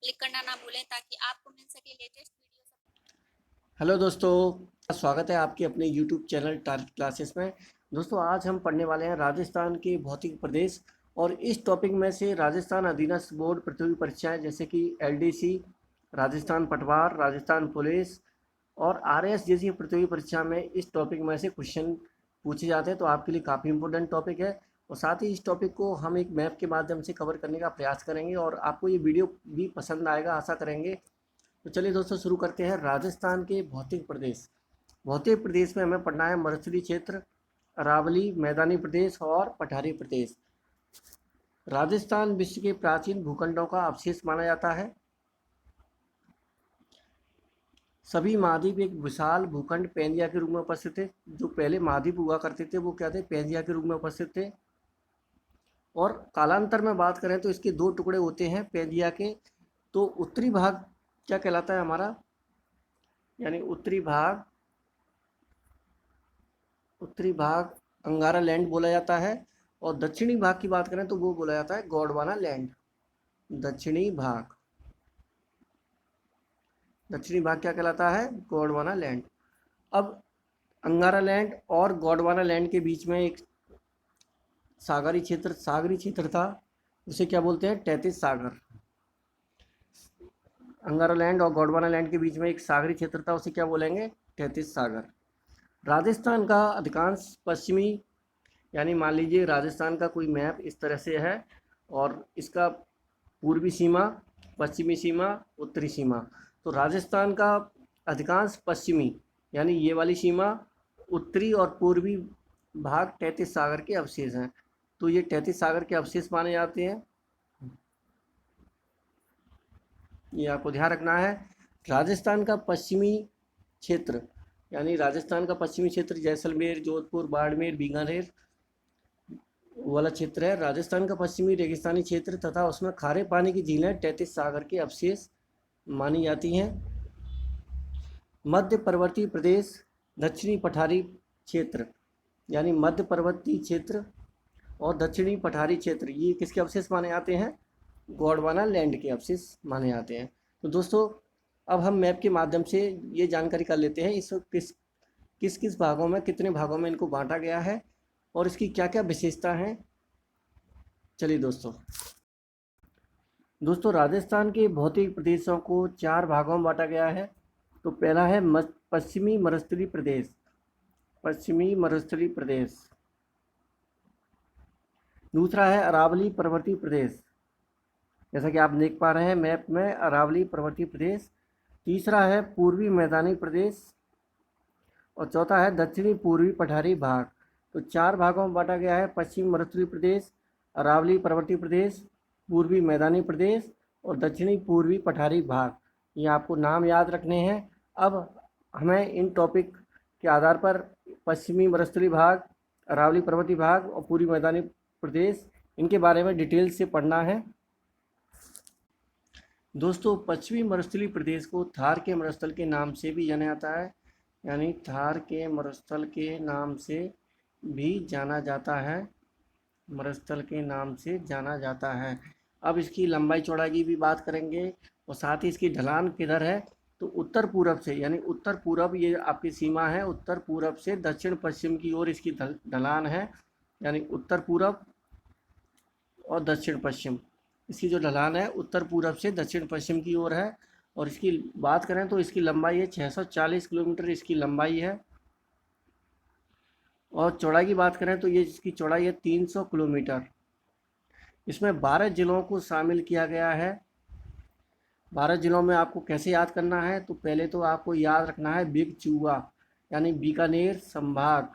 Click करना ना भूलें ताकि आपको मिल सके लेटेस्ट वीडियो। हेलो दोस्तों, स्वागत है आपके अपने यूट्यूब चैनल टारगेट क्लासेस में। दोस्तों, आज हम पढ़ने वाले हैं राजस्थान के भौतिक प्रदेश। और इस टॉपिक में से राजस्थान अधीनस्थ बोर्ड प्रतियोगी परीक्षाएं जैसे कि एलडीसी, राजस्थान पटवार, राजस्थान पुलिस और आरएएस जैसी प्रतियोगी परीक्षा में इस टॉपिक में से क्वेश्चन पूछे जाते हैं। तो आपके लिए काफ़ी इंपॉर्टेंट टॉपिक है। और साथ ही इस टॉपिक को हम एक मैप के माध्यम से कवर करने का प्रयास करेंगे और आपको ये वीडियो भी पसंद आएगा, आशा करेंगे। तो चलिए दोस्तों, शुरू करते हैं। राजस्थान के भौतिक प्रदेश। भौतिक प्रदेश में हमें पढ़ना है मरुस्थलीय क्षेत्र, अरावली मैदानी प्रदेश और पठारी प्रदेश। राजस्थान विश्व के प्राचीन भूखंडों का अवशेष माना जाता है। सभी महाद्वीप एक विशाल भूखंड पेंजिया के रूप में उपस्थित थे। जो पहले महाद्वीप हुआ करते थे वो क्या थे? पेंजिया के रूप में उपस्थित थे। और कालांतर में बात करें तो इसके दो टुकड़े होते हैं पेंजिया के। तो उत्तरी भाग क्या कहलाता है हमारा? यानी उत्तरी भाग अंगारा लैंड बोला जाता है। और दक्षिणी भाग की बात करें तो वो बोला जाता है गोंडवाना लैंड। दक्षिणी भाग क्या कहलाता है? गोंडवाना लैंड। अब अंगारा लैंड और गोंडवाना लैंड के बीच में एक सागरी क्षेत्र था। उसे क्या बोलते हैं? तैतीस सागर। अंगारा लैंड और गोंडवाना लैंड के बीच में एक सागरी क्षेत्र था, उसे क्या बोलेंगे? तैतीस सागर। राजस्थान का अधिकांश पश्चिमी, यानी मान लीजिए राजस्थान का कोई मैप इस तरह से है और इसका पूर्वी सीमा, पश्चिमी सीमा, उत्तरी सीमा। तो राजस्थान का अधिकांश पश्चिमी यानी ये वाली सीमा, उत्तरी और पूर्वी भाग तैतीस सागर के अवशेष हैं। तो ये तैतीस सागर के अवशेष माने जाते हैं। ये आपको ध्यान रखना है। राजस्थान का पश्चिमी क्षेत्र, यानी राजस्थान का पश्चिमी क्षेत्र जैसलमेर, जोधपुर, बाड़मेर, बीकानेर वाला क्षेत्र है। राजस्थान का पश्चिमी रेगिस्तानी क्षेत्र तथा उसमें खारे पानी की झीलें तैतीस सागर के अवशेष मानी जाती हैं। मध्य पर्वतीय प्रदेश, दक्षिणी पठारी क्षेत्र, यानी मध्य पर्वतीय क्षेत्र और दक्षिणी पठारी क्षेत्र, ये किसके अवशेष माने जाते हैं? गोंडवाना लैंड के अवशेष माने जाते हैं। तो दोस्तों, अब हम मैप के माध्यम से ये जानकारी कर लेते हैं इस किस किस भागों में, कितने भागों में इनको बांटा गया है और इसकी क्या क्या विशेषता हैं। चलिए दोस्तों, राजस्थान के भौतिक प्रदेशों को चार भागों में बांटा गया है। तो पहला है पश्चिमी मरुस्थलीय प्रदेश। दूसरा है अरावली पर्वतीय प्रदेश, जैसा कि आप देख पा रहे हैं मैप में, अरावली पर्वतीय प्रदेश। तीसरा है पूर्वी मैदानी प्रदेश और चौथा है दक्षिणी पूर्वी पठारी भाग। तो चार भागों में बांटा गया है: पश्चिमी मरुस्थलीय प्रदेश, अरावली पर्वतीय प्रदेश, पूर्वी मैदानी प्रदेश और दक्षिणी पूर्वी पठारी भाग। ये आपको नाम याद रखने हैं। अब हमें इन टॉपिक के आधार पर पश्चिमी मरुस्थलीय भाग, अरावली पर्वतीय भाग और पूर्वी मैदानी प्रदेश, इनके बारे में डिटेल से पढ़ना है। दोस्तों, पश्चिमी मरुस्थलीय प्रदेश को थार के मरुस्थल के नाम से भी जाना जाता है, यानी थार के मरुस्थल के नाम से भी जाना जाता है। अब इसकी लंबाई चौड़ाई की भी बात करेंगे और साथ ही इसकी ढलान किधर है? तो उत्तर पूरब से, यानी उत्तर पूरब ये आपकी सीमा है, उत्तर पूरब से दक्षिण पश्चिम की ओर इसकी ढलान है, यानी उत्तर पूरब और दक्षिण पश्चिम। इसकी जो ढलान है उत्तर पूरब से दक्षिण पश्चिम की ओर है। और इसकी बात करें तो इसकी लंबाई है 640 किलोमीटर इसकी लंबाई है। और चौड़ाई की बात करें तो ये इसकी चौड़ाई है 300 किलोमीटर। इसमें 12 जिलों को शामिल किया गया है। 12 जिलों में आपको कैसे याद करना है? तो पहले तो आपको याद रखना है बिग चूआ, यानी बीकानेर संभाग,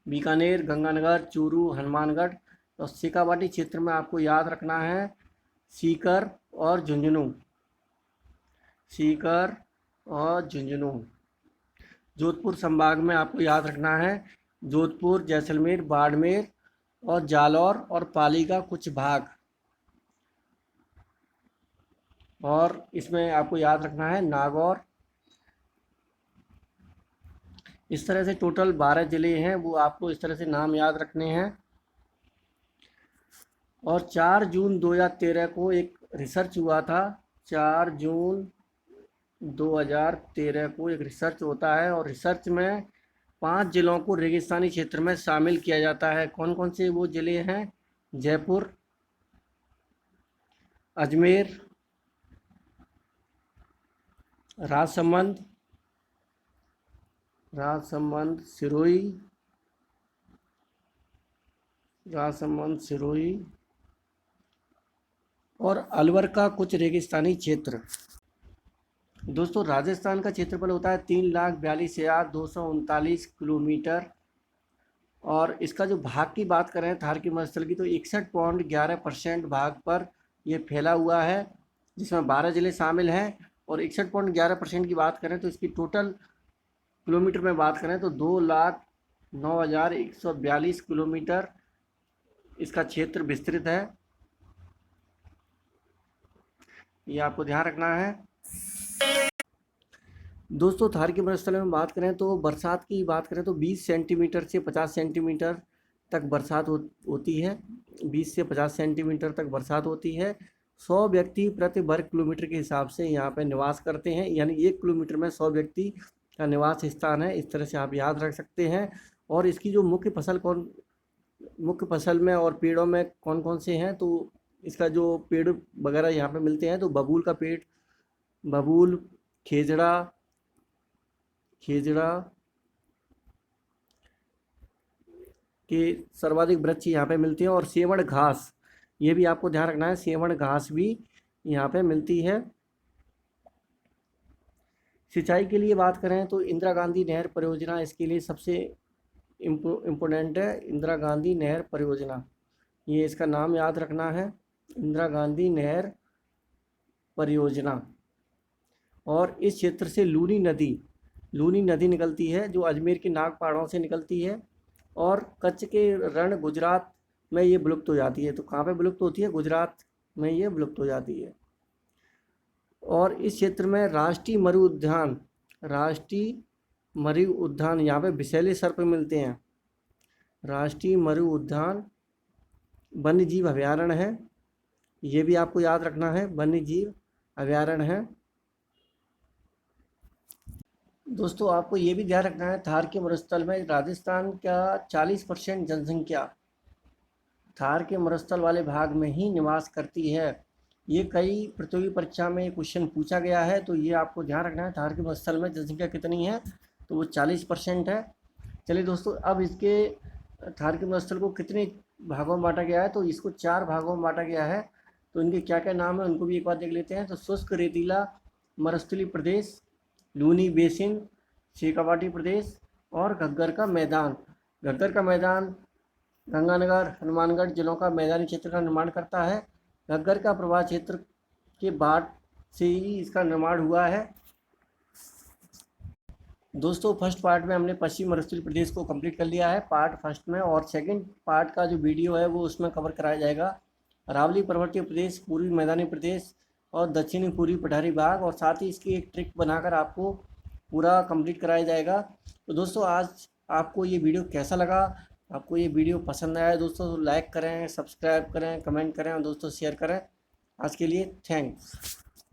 बीकानेर, गंगानगर, चूरू, हनुमानगढ़। और शेखावाटी क्षेत्र में आपको याद रखना है सीकर और झुंझुनू। जोधपुर संभाग में आपको याद रखना है जोधपुर, जैसलमेर, बाड़मेर और जालौर और पाली का कुछ भाग। और इसमें आपको याद रखना है नागौर। इस तरह से टोटल 12 ज़िले हैं, वो आपको इस तरह से नाम याद रखने हैं। और 4 जून 2013 को एक रिसर्च हुआ था 4 जून 2013 को। एक रिसर्च होता है और रिसर्च में 5 जिलों को रेगिस्तानी क्षेत्र में शामिल किया जाता है। कौन कौन से वो ज़िले हैं? जयपुर, अजमेर, राजसमंद, सिरोही, और अलवर का कुछ रेगिस्तानी क्षेत्र। दोस्तों राजस्थान का क्षेत्रफल होता है 3,42,239 किलोमीटर। और इसका जो भाग की बात करें थार के मरुस्थल की, तो 61.11% भाग पर यह फैला हुआ है, जिसमें 12 ज़िले शामिल हैं। और 61.11% की बात करें तो इसकी टोटल किलोमीटर में बात करें तो 2,09,142 किलोमीटर इसका क्षेत्र विस्तृत है। ये आपको ध्यान रखना है। दोस्तों थार के मरुस्थल में बात करें तो बरसात की बात करें तो 20 सेंटीमीटर से 50 सेंटीमीटर तक बरसात होती है। 20 से 50 सेंटीमीटर तक बरसात होती है। 100 व्यक्ति प्रति वर्ग किलोमीटर के हिसाब से यहाँ पे निवास करते हैं, यानी 1 किलोमीटर में 100 व्यक्ति का निवास स्थान है। इस तरह से आप याद रख सकते हैं। और इसकी जो मुख्य फसल में और पेड़ों में कौन कौन से हैं, तो इसका जो पेड़ वगैरह यहाँ पे मिलते हैं तो बबूल का पेड़, बबूल, खेजड़ा के सर्वाधिक वृक्ष यहाँ पे मिलते हैं। और सेवण घास, ये भी आपको ध्यान रखना है, सेवण घास भी यहाँ पे मिलती है। सिंचाई के लिए बात करें तो इंदिरा गांधी नहर परियोजना इसके लिए सबसे इम्पोर्टेंट है। इंदिरा गांधी नहर परियोजना, ये इसका नाम याद रखना है, इंदिरा गांधी नहर परियोजना। और इस क्षेत्र से लूनी नदी निकलती है, जो अजमेर के नाग पहाड़ों से निकलती है। और कच्छ के रण गुजरात में ये विलुप्त हो जाती है। तो कहाँ पे विलुप्त होती है? गुजरात में ये विलुप्त हो जाती है। और इस क्षेत्र में राष्ट्रीय मरु उद्यान यहाँ पे विषैले सर्प मिलते हैं। राष्ट्रीय मरु उद्यान वन्य जीव अभयारण्य है, ये भी आपको याद रखना है, वन्य जीव अभयारण्य है। दोस्तों आपको ये भी ध्यान रखना है, थार के मरुस्थल में राजस्थान का 40% जनसंख्या थार के मरुस्थल वाले भाग में ही निवास करती है। ये कई प्रतियोगी परीक्षा में क्वेश्चन पूछा गया है, तो ये आपको ध्यान रखना है, थार के मरुस्थल में जनसंख्या कितनी है, तो वो 40% है। चलिए दोस्तों, अब इसके थार के मरुस्थल को कितने भागों में बांटा गया है, तो इसको 4 भागों में बांटा गया है। तो इनके क्या क्या नाम है उनको भी एक बार देख लेते हैं। तो शुष्क रेतीला मरुस्थलीय प्रदेश, लूनी बेसिन, शेखावाटी प्रदेश, और घग्गर का मैदान। गंगानगर, हनुमानगढ़ जिलों का मैदानी क्षेत्र का निर्माण करता है। घग्गर का प्रवाह क्षेत्र के बाद से ही इसका निर्माण हुआ है। दोस्तों फर्स्ट पार्ट में हमने पश्चिम मरुस्थलीय प्रदेश को कंप्लीट कर लिया है, पार्ट फर्स्ट में। और सेकंड पार्ट का जो वीडियो है वो उसमें कवर कराया जाएगा अरावली पर्वतीय प्रदेश, पूर्वी मैदानी प्रदेश और दक्षिणी पूर्वी पठारी भाग। और साथ ही इसकी एक ट्रिक बनाकर आपको पूरा कंप्लीट कराया जाएगा। तो दोस्तों आज आपको ये वीडियो कैसा लगा? आपको ये वीडियो पसंद आया दोस्तों तो लाइक करें, सब्सक्राइब करें, कमेंट करें और दोस्तों शेयर करें। आज के लिए थैंक्स।